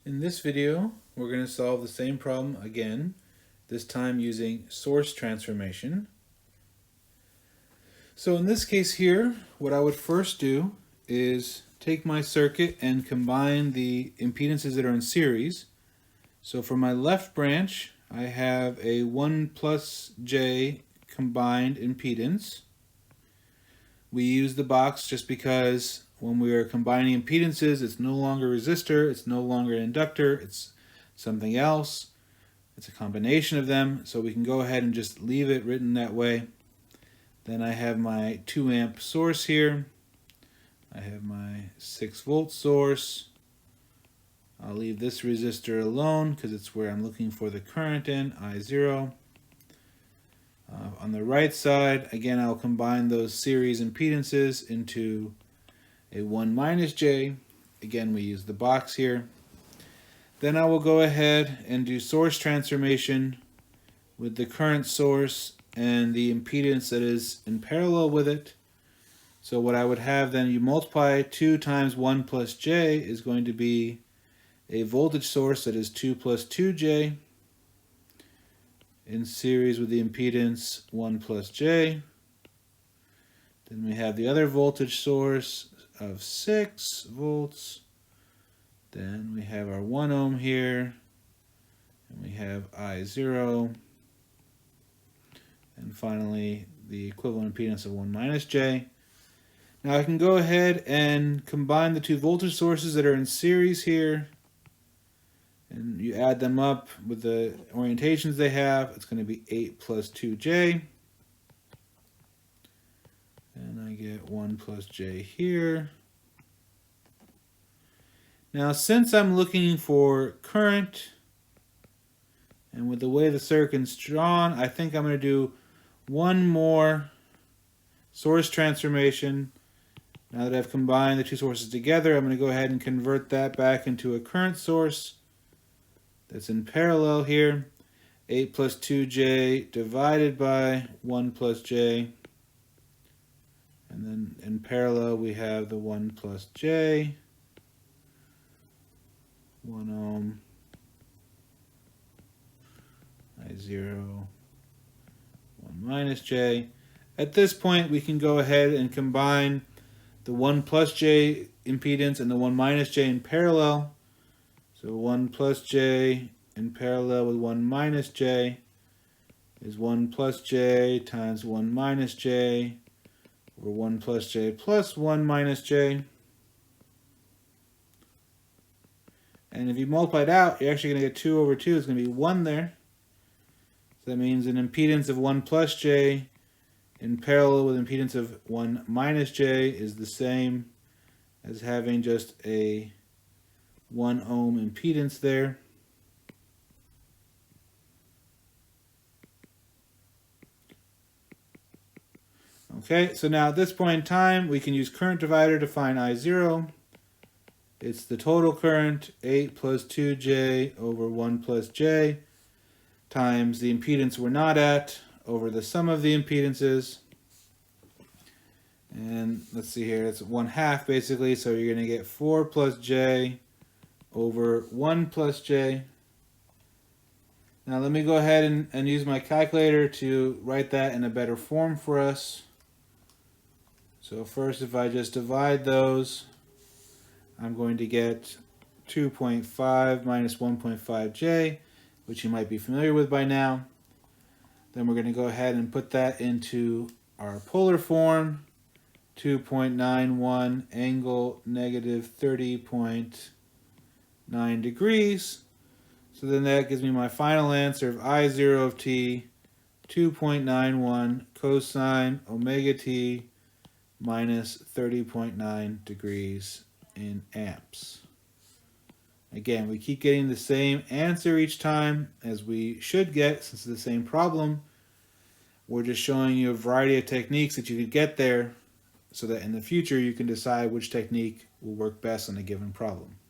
In this video, we're going to solve the same problem again, this time using source transformation. So in this case here, what I would first do is take my circuit and combine the impedances that are in series. So for my left branch, I have a 1 plus j combined impedance. We use the box just because when we are combining impedances, it's no longer a resistor, it's no longer an inductor, it's something else. It's a combination of them, so we can go ahead and just leave it written that way. Then I have my 2 amp source here. I have my 6 volt source. I'll leave this resistor alone because it's where I'm looking for the current in, I0. On the right side, again, I'll combine those series impedances into a 1 minus j. Again, we use the box here. Then I will go ahead and do source transformation with the current source and the impedance that is in parallel with it. So what I would have then, you multiply 2 times 1 plus j is going to be a voltage source that is 2 plus 2j in series with the impedance 1 plus j. Then we have the other voltage source of 6 volts. Then we have our 1 ohm here, and we have I0. And finally, the equivalent impedance of 1 minus j. Now I can go ahead and combine the 2 voltage sources that are in series here. And you add them up with the orientations they have. It's going to be 8 plus 2j. And I get 1 plus j here. Now since I'm looking for current, and with the way the circuit's drawn, I think I'm going to do one more source transformation. Now that I've combined the 2 sources together, I'm going to go ahead and convert that back into a current source that's in parallel here. 8 plus 2j divided by 1 plus j. And then in parallel we have the 1 plus j, 1 ohm, I0, 1 minus j. At this point we can go ahead and combine the 1 plus j impedance and the 1 minus j in parallel. So 1 plus j in parallel with 1 minus j is 1 plus j times 1 minus j, or 1 plus j plus 1 minus j. And if you multiply it out, you're actually going to get 2 over 2. It's going to be 1 there. So that means an impedance of 1 plus j in parallel with impedance of 1 minus j is the same as having just a 1 ohm impedance there. Okay, so now at this point in time, we can use current divider to find I0. It's the total current, 8 plus 2j over 1 plus j, times the impedance we're not at, over the sum of the impedances. And let's see here, it's 1/2 basically, so you're going to get 4 plus j over 1 plus j. Now let me go ahead and use my calculator to write that in a better form for us. So first, if I just divide those, I'm going to get 2.5 minus 1.5j, which you might be familiar with by now. Then we're going to go ahead and put that into our polar form. 2.91 angle negative 30.9 degrees. So then that gives me my final answer of I0 of t, 2.91 cosine omega t minus 30.9 degrees in amps. Again, we keep getting the same answer each time, as we should get since it's the same problem. We're just showing you a variety of techniques that you could get there so that in the future you can decide which technique will work best on a given problem.